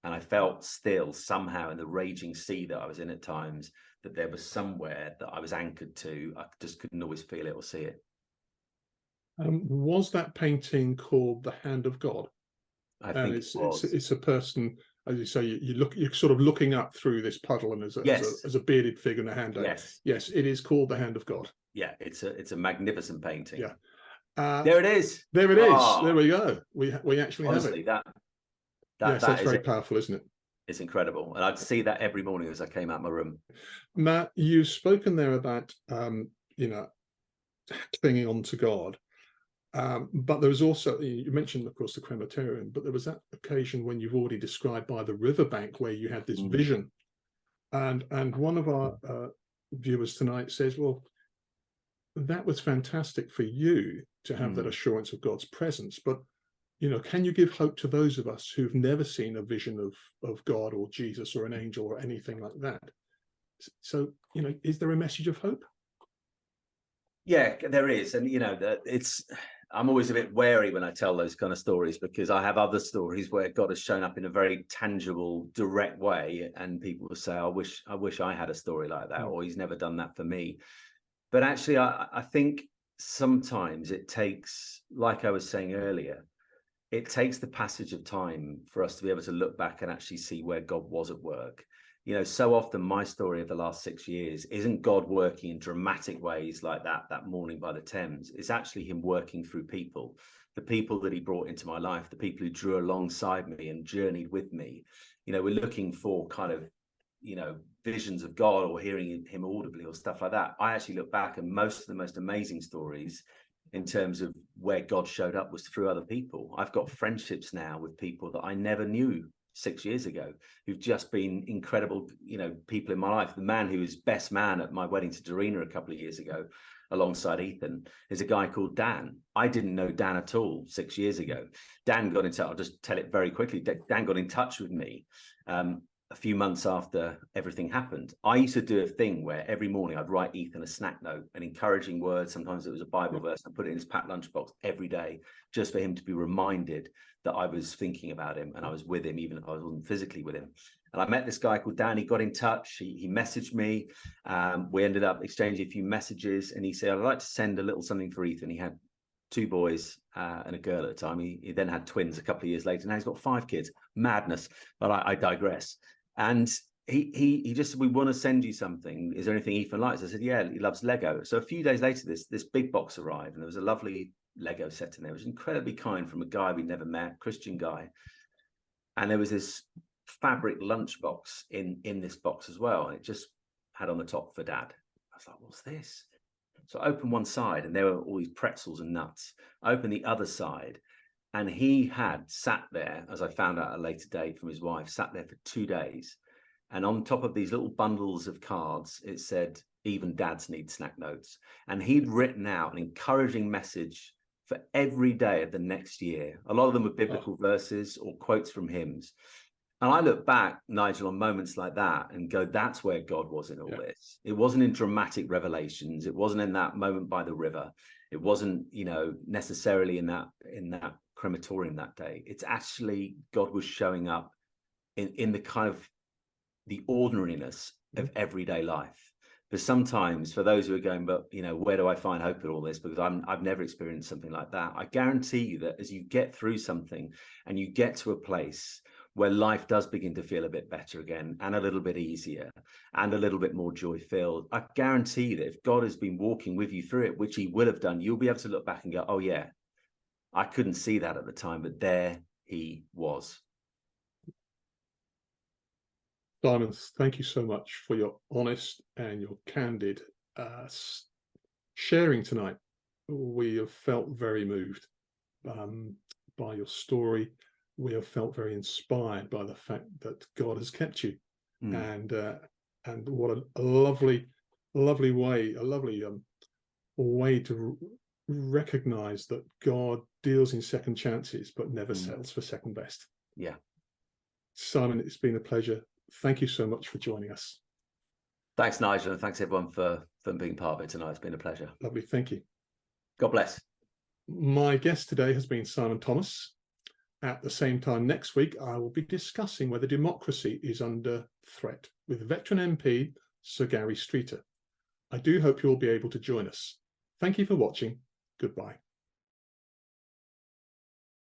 And I felt still somehow in the raging sea that I was in at times, that there was somewhere that I was anchored to. I just couldn't always feel it or see it. Was that painting called The Hand of God? I think it's a person, as you say, you're sort of looking up through this puddle, and as a bearded figure in a hand. Yes, it is called The Hand of God. Yeah, it's a magnificent painting. Yeah, there it is. There it is. There we go. We actually honestly have it. Yes, that's very powerful, isn't it? It's incredible, and I'd see that every morning as I came out of my room. Matt, you've spoken there about clinging on to God. But there was also, you mentioned, of course, the crematorium, but there was that occasion when you've already described by the riverbank where you had this vision. And one of our viewers tonight says, well, that was fantastic for you to have that assurance of God's presence. But, can you give hope to those of us who've never seen a vision of God or Jesus or an angel or anything like that? So, is there a message of hope? Yeah, there is. And, I'm always a bit wary when I tell those kind of stories, because I have other stories where God has shown up in a very tangible, direct way, and people will say, I wish I had a story like that, or he's never done that for me. But actually, I think sometimes it takes, like I was saying earlier, it takes the passage of time for us to be able to look back and actually see where God was at work. So often my story of the last 6 years isn't God working in dramatic ways like that morning by the Thames. It's actually him working through people, the people that he brought into my life, the people who drew alongside me and journeyed with me. We're looking for kind of, visions of God or hearing him audibly or stuff like that. I actually look back, and most of the most amazing stories in terms of where God showed up was through other people. I've got friendships now with people that I never knew 6 years ago, who've just been incredible, people in my life. The man who was best man at my wedding to Dorina a couple of years ago, alongside Ethan, is a guy called Dan. I didn't know Dan at all 6 years ago. Dan got in touch. I'll just tell it very quickly. Dan got in touch with me a few months after everything happened. I used to do a thing where every morning I'd write Ethan a snack note, an encouraging word. Sometimes it was a Bible verse. I put it in his packed lunchbox every day, just for him to be reminded that I was thinking about him and I was with him, even if I wasn't physically with him. And I met this guy called Dan. He got in touch. He messaged me. We ended up exchanging a few messages, and he said, I'd like to send a little something for Ethan. He had 2 boys and a girl at the time. He then had twins a couple of years later. Now he's got 5 kids. Madness. But I digress. And he just said, we want to send you something. Is there anything Ethan likes? I said, yeah, he loves Lego. So a few days later, this big box arrived, and there was a lovely Lego set in there. It was incredibly kind from a guy we'd never met, Christian guy. And there was this fabric lunchbox in this box as well. And it just had on the top for Dad. I was like, what's this? So I opened one side, and there were all these pretzels and nuts. I opened the other side, and he had sat there, as I found out at a later date from his wife, sat there for 2 days. And on top of these little bundles of cards, it said, even dads need snack notes. And he'd written out an encouraging message for every day of the next year. A lot of them were biblical verses or quotes from hymns. And I look back, Nigel, on moments like that and go, that's where God was in all this. It wasn't in dramatic revelations. It wasn't in that moment by the river. It wasn't, necessarily in that crematorium that day. It's actually God was showing up in the kind of the ordinariness of everyday life. But sometimes for those who are going, but where do I find hope in all this? Because I've never experienced something like that. I guarantee you that as you get through something and you get to a place where life does begin to feel a bit better again and a little bit easier and a little bit more joy-filled, I guarantee you that if God has been walking with you through it, which he will have done, you'll be able to look back and go, oh yeah, I couldn't see that at the time, but there he was. Simon, thank you so much for your honest and your candid sharing tonight. We have felt very moved by your story. We have felt very inspired by the fact that God has kept you, and what a lovely way, way to recognize that God deals in second chances, but never settles for second best. Yeah, Simon, it's been a pleasure. Thank you so much for joining us. Thanks, Nigel, and thanks everyone for being part of it tonight. It's been a pleasure. Lovely, thank you. God bless. My guest today has been Simon Thomas. At the same time next week, I will be discussing whether democracy is under threat with veteran MP Sir Gary Streeter. I do hope you'll be able to join us. Thank you for watching. Goodbye.